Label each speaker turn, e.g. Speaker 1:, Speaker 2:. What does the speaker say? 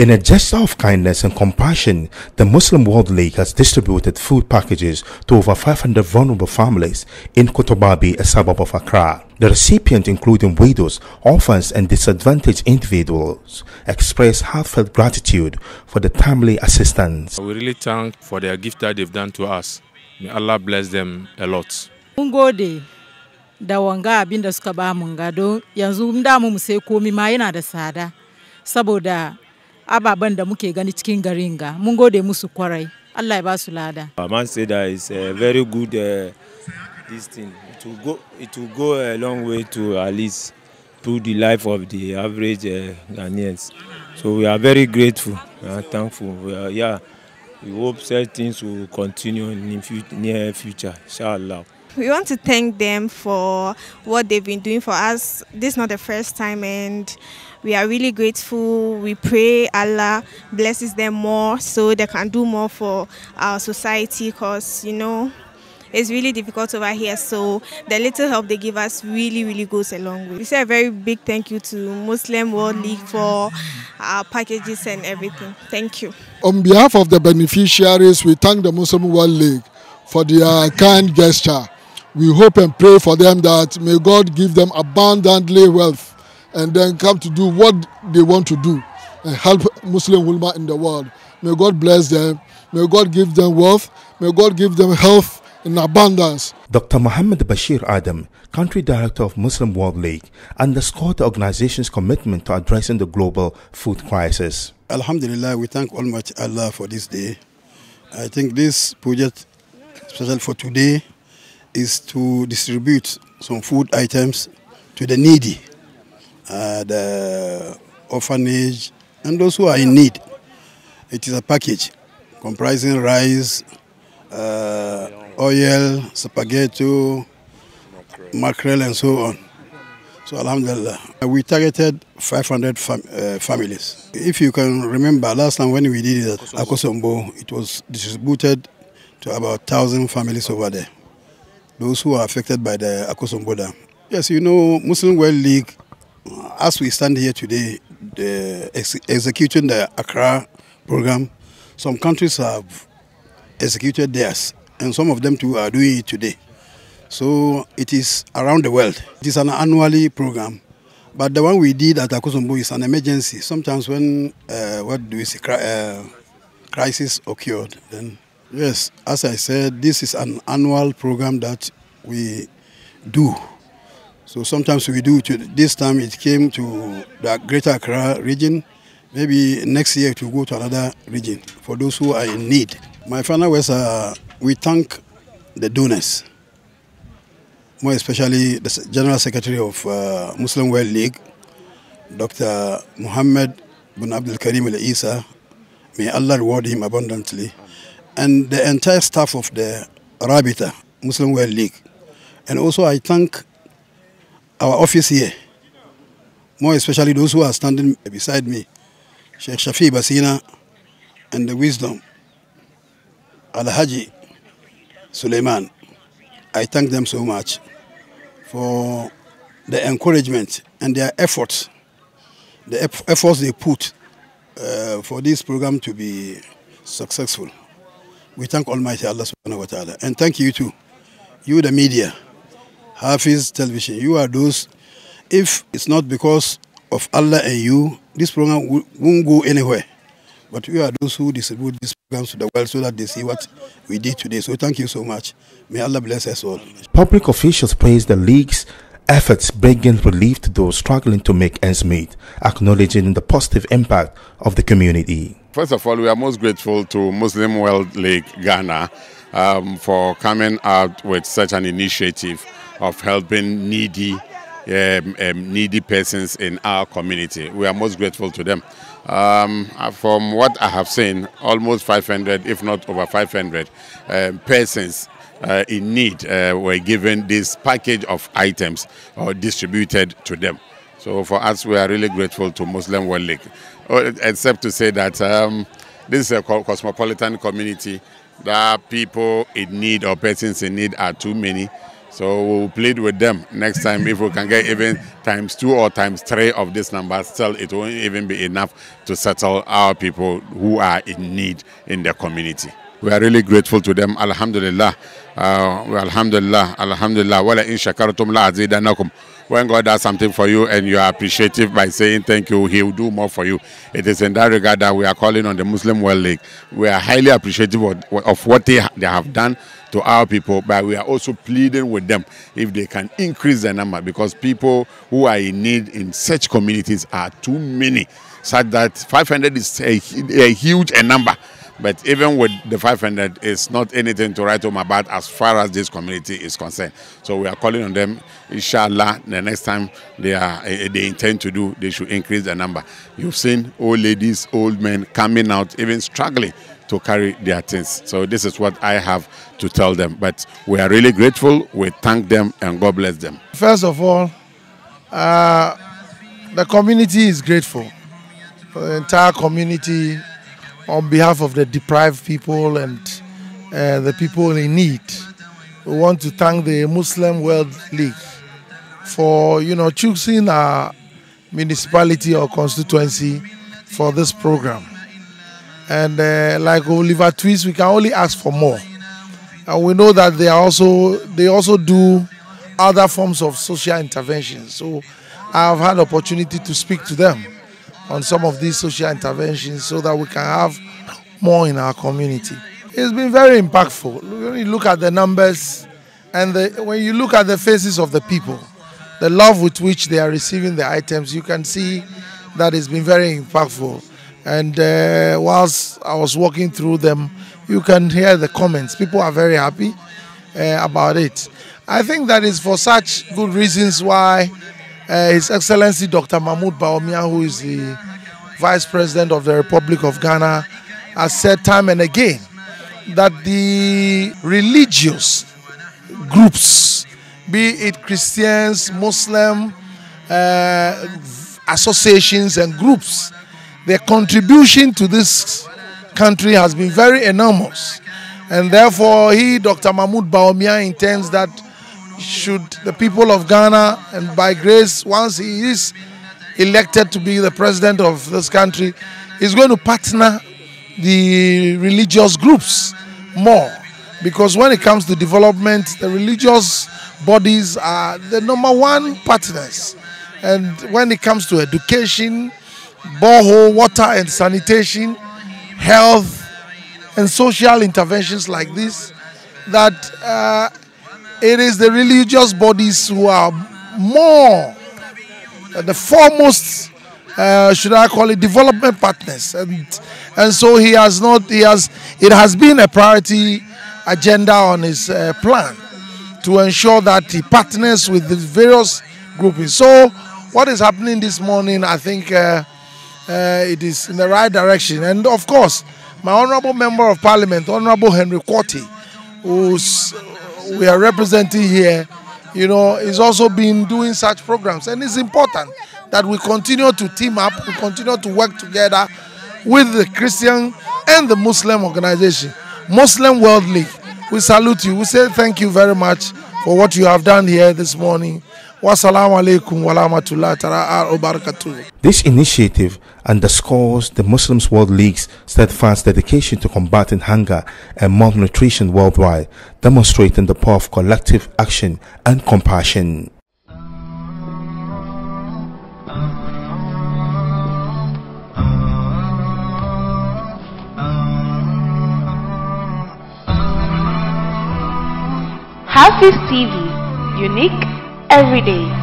Speaker 1: In a gesture of kindness and compassion, the Muslim World League has distributed food packages to over 500 vulnerable families in Kotobabi, a suburb of Accra. The recipients, including widows, orphans and disadvantaged individuals, express heartfelt gratitude for the timely assistance.
Speaker 2: We really thank for their gift that they've done to us. May Allah bless them a lot.
Speaker 3: Mun da wanga abin da suka ba mun ga don yanzu da mu sai komi ma yana da tsada saboda ababen da muke gani cikin garin ga mun gode musu kwarai Allah ya ba su lada.
Speaker 4: I must say that it's a very good this thing. It will go a long way to at least improve the life of the average Ghanaians. So we are very grateful and thankful. We hope certain things will continue in the near future, inshallah.
Speaker 5: We want to thank them for what they've been doing for us. This is not the first time, and we are really grateful. We pray Allah blesses them more so they can do more for our society, because, you know, it's really difficult over here. So the little help they give us really goes a long way. We say a very big thank you to Muslim World League for our packages and everything. Thank you.
Speaker 6: On behalf of the beneficiaries, we thank the Muslim World League for their kind gesture. We hope and pray for them that may God give them abundantly wealth and then come to do what they want to do and help Muslim women in the world. May God bless them. May God give them wealth. May God give them health in abundance.
Speaker 1: Dr. Muhammad Bashir Adam, Country Director of Muslim World League, underscored the organization's commitment to addressing the global food crisis.
Speaker 7: Alhamdulillah, we thank Almighty Allah for this day. I think this project, especially for today, is to distribute some food items to the needy, the orphanage, and those who are in need. It is a package comprising rice, oil, spaghetti, mackerel, and so on. So alhamdulillah, we targeted 500 families. If you can remember, last time when we did it at Hausazone, it was distributed to about 1,000 families over there, those who are affected by the Hausazone dam. Yes, you know, Muslim World League, as we stand here today, executing the Accra program, some countries have executed theirs, and some of them too are doing it today. So it is around the world. It is an annually program, but the one we did at Hausazone is an emergency. Sometimes when crisis occurred, then yes, as I said, this is an annual program that we do. So sometimes we do it. This time it came to the Greater Accra region. Maybe next year it will go to another region for those who are in need. My final words are, we thank the donors, more especially the General Secretary of Muslim World League, Dr. Muhammad bin Abdul Karim Al-Isa. May Allah reward him abundantly. And the entire staff of the Rabita, Muslim World League. And also I thank our office here, more especially those who are standing beside me, Sheikh Shafi Basina and the Wisdom, Al-Haji Suleiman. I thank them so much for the encouragement and their efforts, the efforts they put for this program to be successful. We thank Almighty Allah subhanahu wa ta'ala. And thank you too, you the media, Hafiz Television. You are those, if it's not because of Allah and you, this program won't go anywhere. But we are those who distribute these programs to the world so that they see what we did today. So thank you so much. May Allah bless us all.
Speaker 1: Public officials praised the League's efforts bringing relief to those struggling to make ends meet, acknowledging the positive impact of the community.
Speaker 8: First of all, we are most grateful to Muslim World League Ghana for coming out with such an initiative of helping needy persons in our community. We are most grateful to them. From what I have seen, almost 500, if not over 500 persons in need were given this package of items or distributed to them. So for us, we are really grateful to Muslim World League, except to say that this is a cosmopolitan community, that people in need or persons in need are too many. So we'll plead with them next time if we can get even ×2 or ×3 of this number. Still, it won't even be enough to settle our people who are in need in the community. We are really grateful to them. Alhamdulillah. Alhamdulillah. Alhamdulillah. Wala in shakartum la azidanakum. When God does something for you and you are appreciative by saying thank you, He will do more for you. It is in that regard that we are calling on the Muslim World League. We are highly appreciative of what they have done to our people, but we are also pleading with them if they can increase the number, because people who are in need in such communities are too many, such that 500 is a huge number. But even with the 500, it's not anything to write home about as far as this community is concerned. So we are calling on them, inshallah, the next time they intend to do, they should increase the number. You've seen old ladies, old men coming out, even struggling to carry their things. So this is what I have to tell them. But we are really grateful. We thank them and God bless them.
Speaker 9: First of all, the community is grateful. The entire community, on behalf of the deprived people and the people in need, we want to thank the Muslim World League for, choosing our municipality or constituency for this program. And like Oliver Twist, we can only ask for more. And we know that they also do other forms of social interventions. So I've had the opportunity to speak to them on some of these social interventions so that we can have more in our community. It's been very impactful. When you look at the numbers and when you look at the faces of the people, the love with which they are receiving the items, you can see that it's been very impactful. And whilst I was walking through them, you can hear the comments. People are very happy about it. I think that is for such good reasons why His Excellency Dr. Mahmoud Bawumia, who is the Vice President of the Republic of Ghana, has said time and again that the religious groups, be it Christians, Muslim associations and groups, their contribution to this country has been very enormous. And therefore, Dr. Mahmoud Bawumia, intends that should the people of Ghana, and by grace, once he is elected to be the president of this country, is going to partner the religious groups more. Because when it comes to development, the religious bodies are the #1 partners. And when it comes to education, borehole, water and sanitation, health and social interventions like this, that it is the religious bodies who are more the foremost, should I call it, development partners, and so it has been a priority agenda on his plan to ensure that he partners with the various groupings. So what is happening this morning, I think it is in the right direction. And of course, my Honorable Member of Parliament, Honorable Henry Quarty, who's we are representing here, is also been doing such programs. And it's important that we continue to team up, we continue to work together with the Christian and the Muslim organization, Muslim World League. We salute you. We say thank you very much for what you have done here this morning. Wassalamu alaikum wa rahmatullahi ta'ala wa barakatuh.
Speaker 1: This initiative underscores the Muslim World League's steadfast dedication to combating hunger and malnutrition worldwide, demonstrating the power of collective action and compassion.
Speaker 10: HAFIZ TV, unique every day.